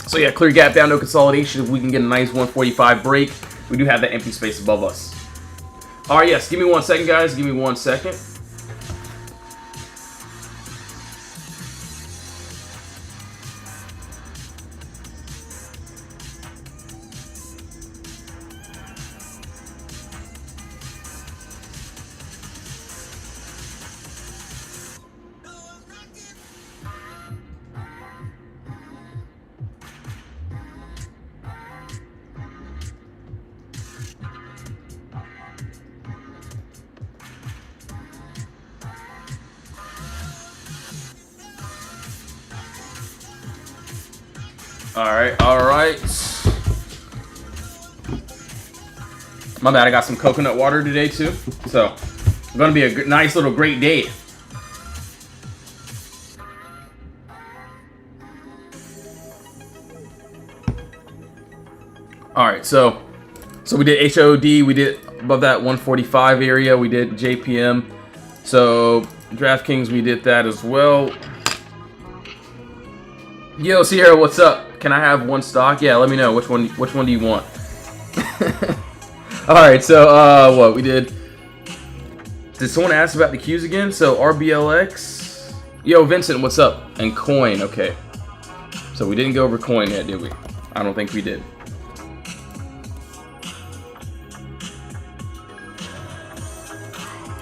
So yeah, clear gap down, no consolidation. If we can get a nice 145 break, we do have that empty space above us. All right, yes. Give me 1 second, guys. Give me 1 second. All right. My bad, I got some coconut water today too. So, it's gonna be a nice little great day. All right, so we did HOD, we did above that 145 area, we did JPM. So, DraftKings, we did that as well. Yo, Sierra, what's up? Can I have one stock? Yeah, let me know which one do you want. All right, so what we did? Did someone ask about the Qs again? So RBLX. Yo, Vincent, what's up? And Coin, okay. So we didn't go over Coin yet, did we? I don't think we did.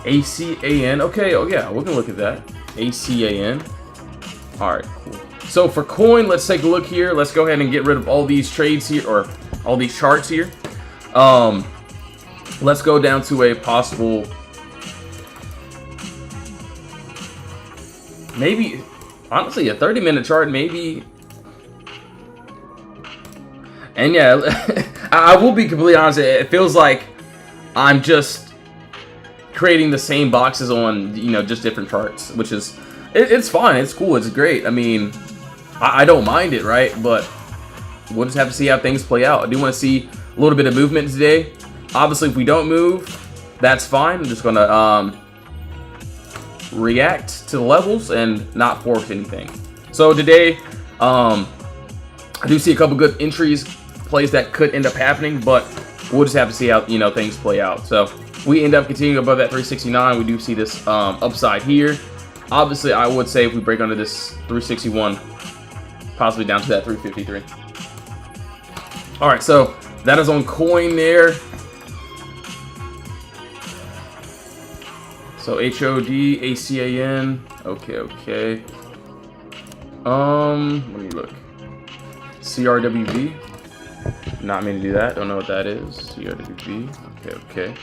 ACAN, okay. Oh yeah, we can look at that. ACAN. All right, cool. So for Coin, let's take a look here. Let's go ahead and get rid of all these trades here, or all these charts here. Let's go down to a possible, maybe, honestly, a 30-minute chart, maybe. And yeah, I will be completely honest. It feels like I'm just creating the same boxes on, just different charts, which is, it's fine. It's cool. It's great. I mean, I don't mind it, right? But we'll just have to see how things play out. I do want to see a little bit of movement today. Obviously, if we don't move, that's fine. I'm just going to react to the levels and not force anything. So today, I do see a couple good entries, plays that could end up happening, but we'll just have to see how, things play out. So we end up continuing above that 369. We do see this upside here. Obviously, I would say if we break under this 361, possibly down to that 353. All right, so that is on Coin there. So HOD, ACAN, okay. Let me look. CRWV, not mean to do that. Don't know what that is. CRWV, okay.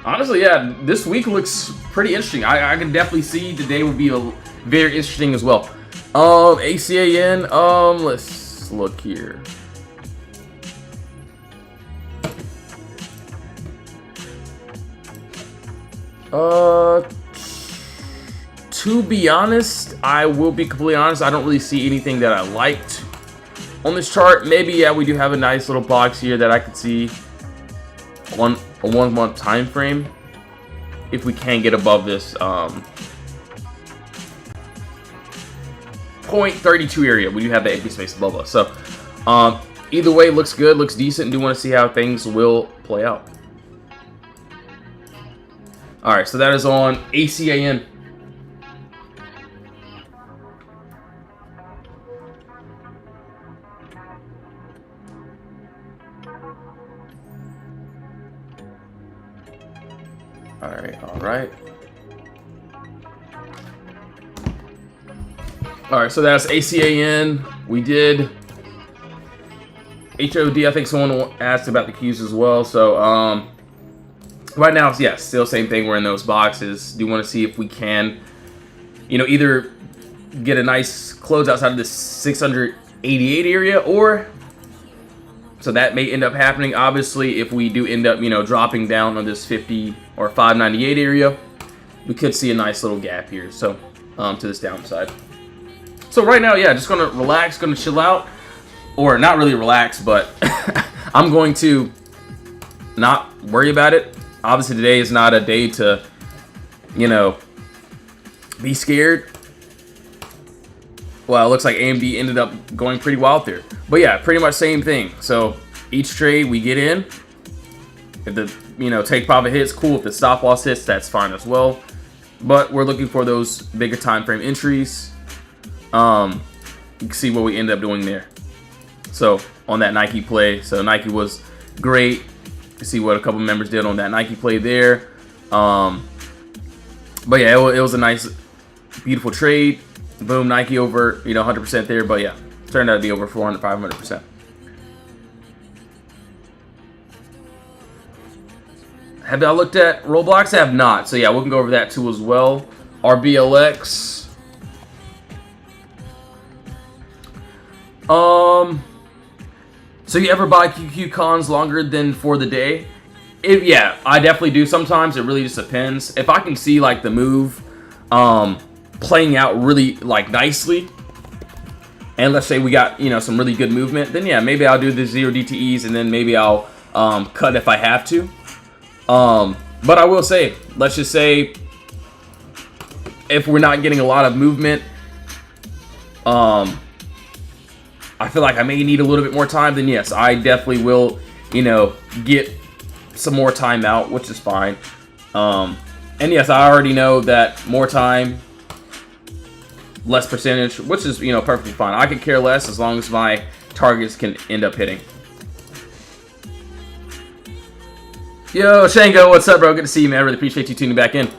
Honestly, yeah, this week looks pretty interesting. I can definitely see today will be very interesting as well. ACAN, let's look here. To be honest, I will be completely honest, I don't really see anything that I liked on this chart. Maybe, yeah, we do have a nice little box here that I could see on a 1 month time frame. If we can get above this 0.32 area, we do have the empty space above us. So either way, looks good, looks decent. Do want to see how things will play out. All right, so that is on ACAN. All right, so that's ACAN. We did HOD, I think someone asked about the Qs as well. So, right now, yeah, still same thing. We're in those boxes. Do want to see if we can, you know, either get a nice close outside of this 688 area, or so that may end up happening. Obviously, if we do end up, you know, dropping down on this 50 or 598 area, we could see a nice little gap here. So, to this downside. So right now, yeah, just gonna relax, gonna chill out, or not really relax, but I'm going to not worry about it. Obviously, today is not a day to, you know, be scared. Well, it looks like AMD ended up going pretty wild there. But yeah, pretty much same thing. So each trade we get in, if the, you know, take profit hits, cool. If the stop loss hits, that's fine as well. But we're looking for those bigger time frame entries. You can see what we end up doing there. So on that Nike play, so Nike was great. You see what a couple members did on that Nike play there. But yeah, it was a nice, beautiful trade. Boom, Nike over, you know, 100% there. But yeah, turned out to be over 400, 500%. Have I looked at Roblox? I have not. So yeah, we can go over that too as well. RBLX. So you ever buy QQ cons longer than for the day? Yeah, I definitely do sometimes. It really just depends. If I can see like the move playing out really like nicely, and let's say we got, you know, some really good movement, then yeah, maybe I'll do the 0 DTEs, and then maybe I'll cut if I have to. But I will say, let's just say if we're not getting a lot of movement, I feel like I may need a little bit more time, then yes, I definitely will, you know, get some more time out, which is fine. And yes, I already know that more time, less percentage, which is, you know, perfectly fine. I could care less as long as my targets can end up hitting. Yo, Shango, what's up, bro? Good to see you, man. I really appreciate you tuning back in.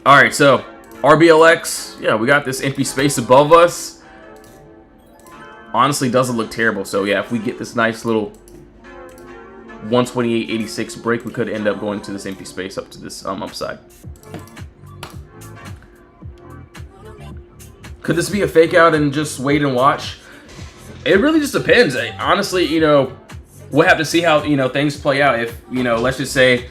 Alright, so RBLX, yeah, we got this empty space above us. Honestly, doesn't look terrible. So yeah, if we get this nice little 128.86 break, we could end up going to this empty space up to this upside. Could this be a fake out and just wait and watch? It really just depends. Honestly, you know, we'll have to see how, you know, things play out. If, you know, let's just say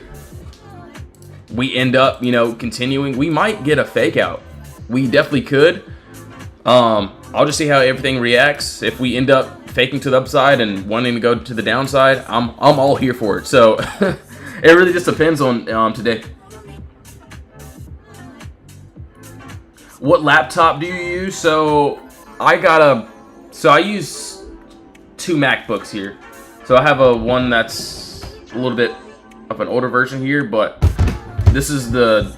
we end up, you know, continuing, we might get a fake out. We definitely could. I'll just see how everything reacts. If we end up faking to the upside and wanting to go to the downside, I'm all here for it. So it really just depends on today. What laptop do you use? So I use two MacBooks here. So I have one that's a little bit of an older version here, but this is the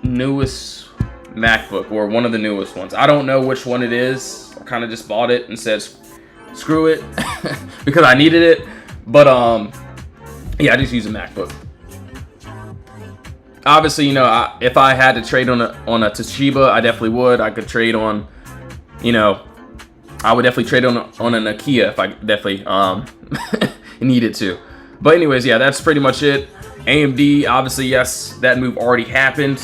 newest MacBook, or one of the newest ones. I don't know which one it is. I kind of just bought it and said screw it because I needed it. But yeah, I just use a MacBook. Obviously, you know, if I had to trade on a Toshiba, I definitely would. I could trade on, you know, I would definitely trade on a Nokia if I definitely needed to. But anyways, yeah, that's pretty much it. AMD, obviously, yes, that move already happened.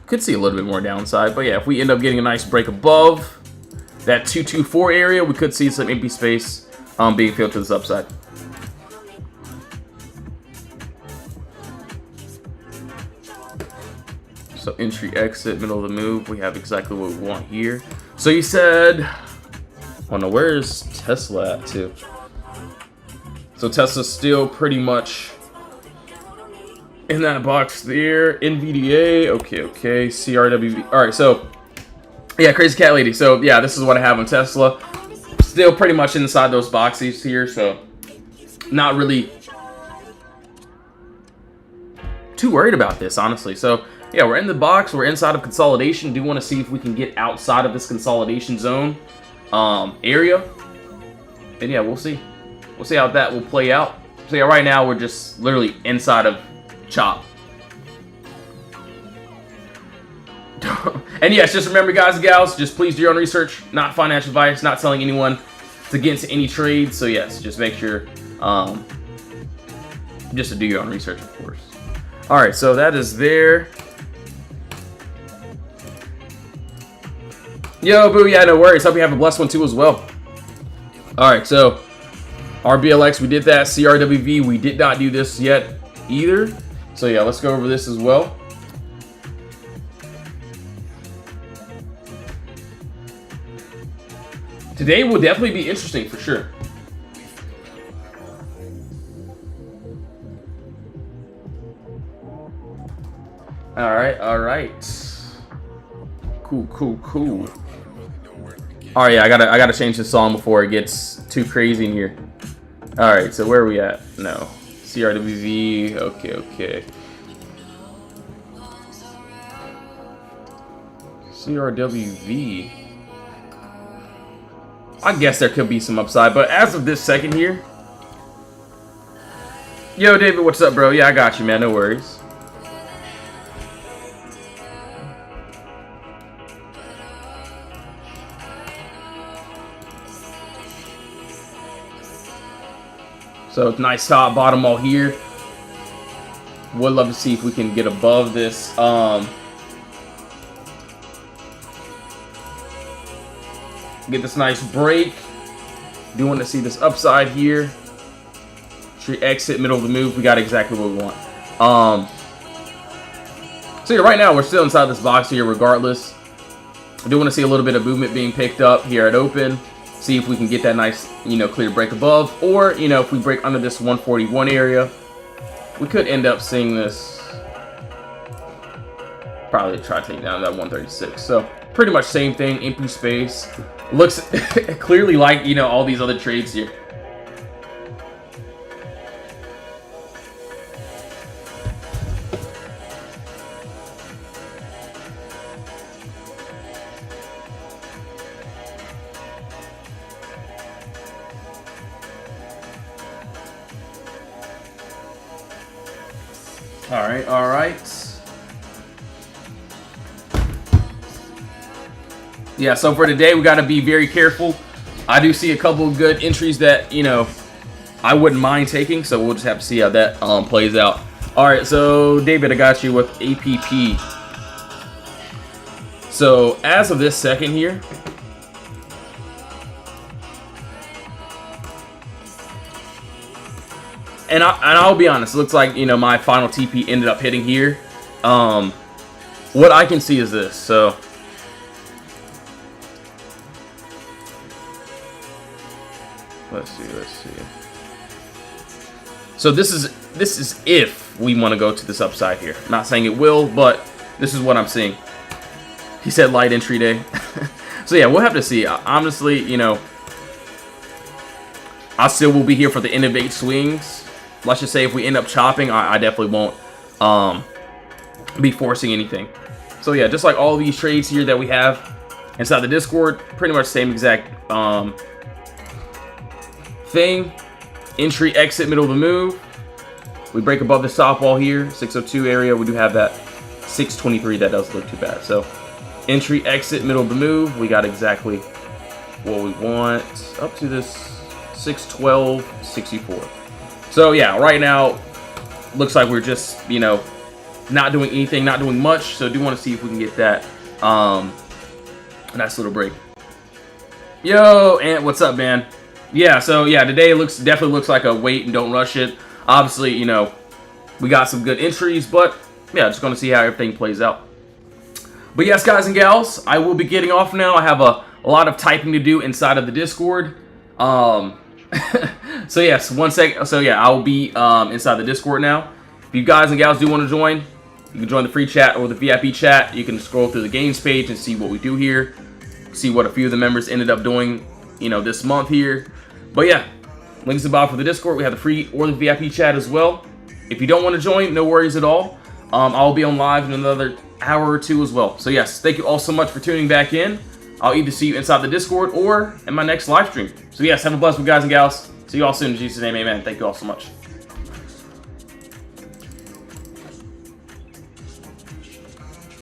Could see a little bit more downside, but yeah, if we end up getting a nice break above that 224 area, we could see some empty space being filled to this upside. So entry, exit, middle of the move, we have exactly what we want here. So you said, oh no, where's Tesla at too? So Tesla's still pretty much in that box there. NVDA, okay, CRWV. All right, so yeah, Crazy Cat Lady. So yeah, this is what I have on Tesla. Still pretty much inside those boxes here, so not really too worried about this, honestly. So yeah, we're in the box. We're inside of consolidation. Do want to see if we can get outside of this consolidation zone area, and yeah, we'll see. We'll see how that will play out. So yeah, right now we're just literally inside of chop. So, and yes, just remember, guys and gals, just please do your own research. Not financial advice. Not telling anyone to get into any trades. So yes, just make sure just to do your own research, of course. All right, so that is there. Yo, boo, yeah, no worries. Hope you have a blessed one too as well. All right, so RBLX, we did that. CRWV, we did not do this yet either. So yeah, let's go over this as well. Today will definitely be interesting for sure. All right. Cool. All right, yeah, I gotta change the song before it gets too crazy in here. All right, so where are we at? No, CRWV. Okay. CRWV. I guess there could be some upside, but as of this second here, yo, David, what's up, bro? Yeah, I got you, man. No worries. So nice top, bottom all here. Would love to see if we can get above this. Get this nice break. Do want to see this upside here. Tree exit, middle of the move. We got exactly what we want. So yeah, right now we're still inside this box here regardless. I do want to see a little bit of movement being picked up here at open. See if we can get that nice, clear break above. Or, if we break under this 141 area, we could end up seeing this. Probably try to take down that 136. So pretty much same thing, empty space. Looks clearly like, all these other trades here. All right. Yeah, so for today, we got to be very careful. I do see a couple of good entries that, I wouldn't mind taking, so we'll just have to see how that plays out. All right, so David, I got you with APP. So as of this second here, and I'll be honest, it looks like, my final TP ended up hitting here. What I can see is this. So let's see. So this is if we want to go to this upside here. Not saying it will, but this is what I'm seeing. He said light entry day. So yeah, we'll have to see. Honestly, I still will be here for the innovate swings. Let's just say if we end up chopping, I definitely won't be forcing anything. So yeah, just like all these trades here that we have inside the Discord, pretty much same exact thing. Entry, exit, middle of the move. We break above the stop wall here, 602 area. We do have that 623. That doesn't look too bad. So entry, exit, middle of the move. We got exactly what we want up to this 612, 64. So yeah, right now looks like we're just, not doing anything, not doing much. So I do want to see if we can get that nice little break. Yo, Ant, what's up, man? Yeah, so yeah, today definitely looks like a wait and don't rush it. Obviously, we got some good entries, but yeah, just going to see how everything plays out. But yes, guys and gals, I will be getting off now. I have a lot of typing to do inside of the Discord. So yes, 1 second. So yeah, I'll be inside the Discord now. If you guys and gals do want to join, you can join the free chat or the VIP chat. You can scroll through the games page and see what we do here. See what a few of the members ended up doing, this month here. But yeah, links above for the Discord. We have the free or the VIP chat as well. If you don't want to join, no worries at all. I'll be on live in another hour or two as well. So yes, thank you all so much for tuning back in. I'll either see you inside the Discord or in my next live stream. So yes, have a blessed one, guys and gals. See you all soon in Jesus' name, amen. Thank you all so much.